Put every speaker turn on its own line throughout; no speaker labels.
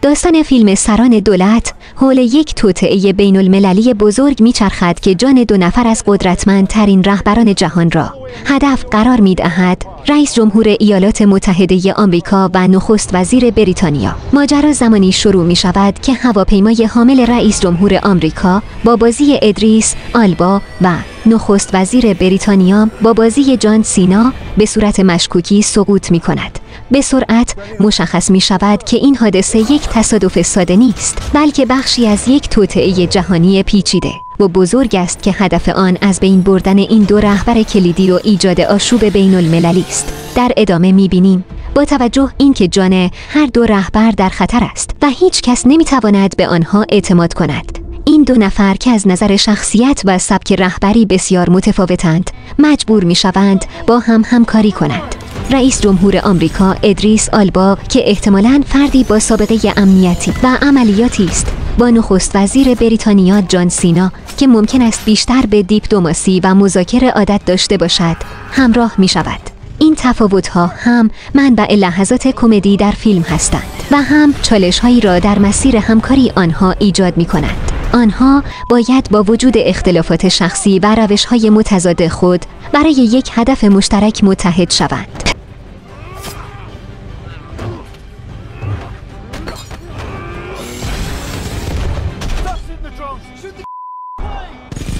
داستان فیلم سران دولت حول یک توطئه بین المللی بزرگ میچرخد که جان دو نفر از قدرتمندترین رهبران جهان را هدف قرار میدهد: رئیس جمهور ایالات متحده آمریکا و نخست وزیر بریتانیا. ماجرا زمانی شروع می شود که هواپیمای حامل رئیس جمهور آمریکا با بازی ادریس آلبا و نخست وزیر بریتانیا با بازی جان سینا به صورت مشکوکی سقوط می کند. به سرعت مشخص می شود که این حادثه یک تصادف ساده نیست، بلکه بخشی از یک توطئه جهانی پیچیده و بزرگ است که هدف آن از بین بردن این دو رهبر کلیدی و ایجاد آشوب بین المللی است. در ادامه می بینیم با توجه اینکه جان هر دو رهبر در خطر است و هیچ کس نمی تواند به آنها اعتماد کند، این دو نفر که از نظر شخصیت و سبک رهبری بسیار متفاوتند، مجبور می شوند با هم همکاری کنند. رئیس جمهور آمریکا ادریس آلبا که احتمالاً فردی با سابقه امنیتی و عملیاتی است، با نخست وزیر بریتانیا جان سینا که ممکن است بیشتر به دیپلماسی و مذاکره عادت داشته باشد، همراه می شود. این تفاوت‌ها هم منبع لحظات کمدی در فیلم هستند و هم چالش‌هایی را در مسیر همکاری آنها ایجاد می‌کنند. آنها باید با وجود اختلافات شخصی و روش‌های متضاد خود برای یک هدف مشترک متحد شوند.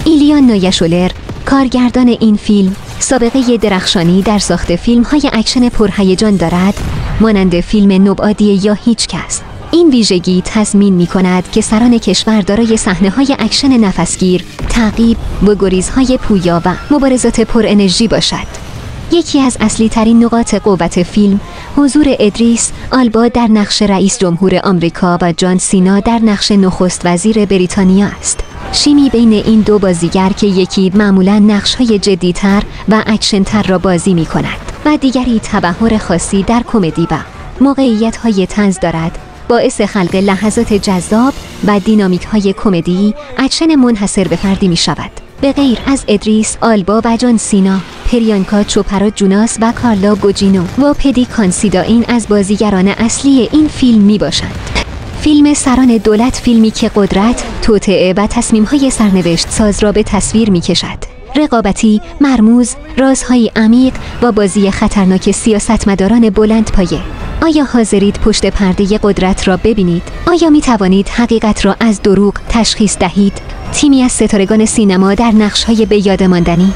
ایلیان نایشولر، کارگردان این فیلم، سابقه درخشانی در ساخت فیلم‌های اکشن پرهیجان دارد، مانند فیلم نوبادی یا هیچکس. این ویژگی تضمین می‌کند که سران کشور دارای صحنه‌های اکشن نفسگیر، تعقیب و گریزهای پویا و مبارزات پر انرژی باشد. یکی از اصلی ترین نقاط قوت فیلم حضور ادریس آلبا در نقش رئیس جمهور آمریکا و جان سینا در نقش نخست وزیر بریتانیا است. شیمی بین این دو بازیگر که یکی معمولاً نقش‌های جدی‌تر و اکشن‌تر را بازی می‌کند و دیگری تبحر خاصی در کمدی و موقعیت‌های طنز دارد، باعث خلق لحظات جذاب و دینامیک‌های کمدی اکشن منحصر به فردی می‌شود. به غیر از ادریس آلبا و جان سینا، پریانکا چوپرا جوناس و کارلا گوجینو و پدی کانسیدائین از بازیگران اصلی این فیلم می‌باشند. فیلم سران دولت فیلمی که قدرت، توطئه و تصمیم‌های سرنوشت ساز را به تصویر می‌کشد. رقابتی، مرموز، رازهای عمیق و بازی خطرناک سیاستمداران بلند پایه. آیا حاضرید پشت پرده قدرت را ببینید؟ آیا می توانید حقیقت را از دروغ تشخیص دهید؟ تیمی از ستارگان سینما در نقش‌های به یاد ماندنی.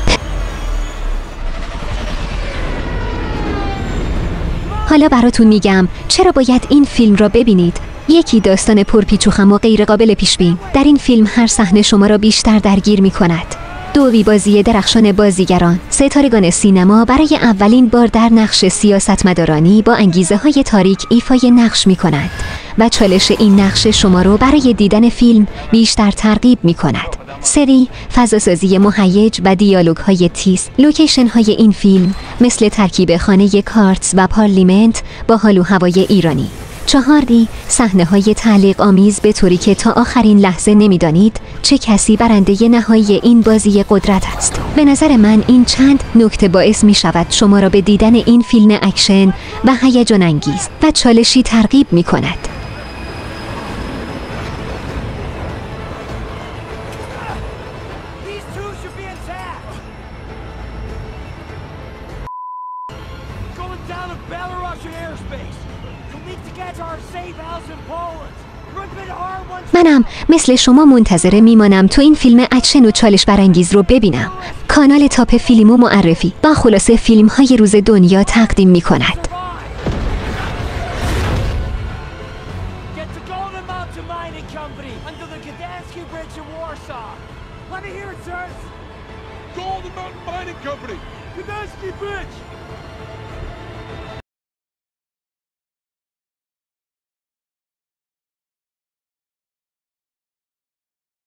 حالا براتون میگم چرا باید این فیلم را ببینید. یکی داستان پرپیچ و خم و غیر قابل پیش بین. در این فیلم هر صحنه شما را بیشتر درگیر می کند. دوی بازی درخشان بازیگران، ستارگان سینما برای اولین بار در نقش سیاستمدارانی با انگیزه های تاریک ایفای نقش می کنند و چالش این نقش شما رو برای دیدن فیلم بیشتر ترغیب می کند. سری، فضاسازی مهیج و دیالوگ های تیز. لوکیشن های این فیلم مثل ترکیب خانه کارتز و پارلیمنت با حال و هوای ایرانی. 4 صحنه‌های تعلیق آمیز به طوری که تا آخرین لحظه نمی‌دانید چه کسی برنده نهایی این بازی قدرت است. به نظر من این چند نکته باعث می‌شود شما را به دیدن این فیلم اکشن و هیجان انگیز و چالشی ترغیب می‌کند. منم مثل شما منتظره میمانم تو این فیلم اکشن و چالش برانگیز رو ببینم. کانال تاپ فیلمو معرفی با خلاصه فیلم های روز دنیا تقدیم می کند.
Golden Mountain Mining Company, Gdański Bridge.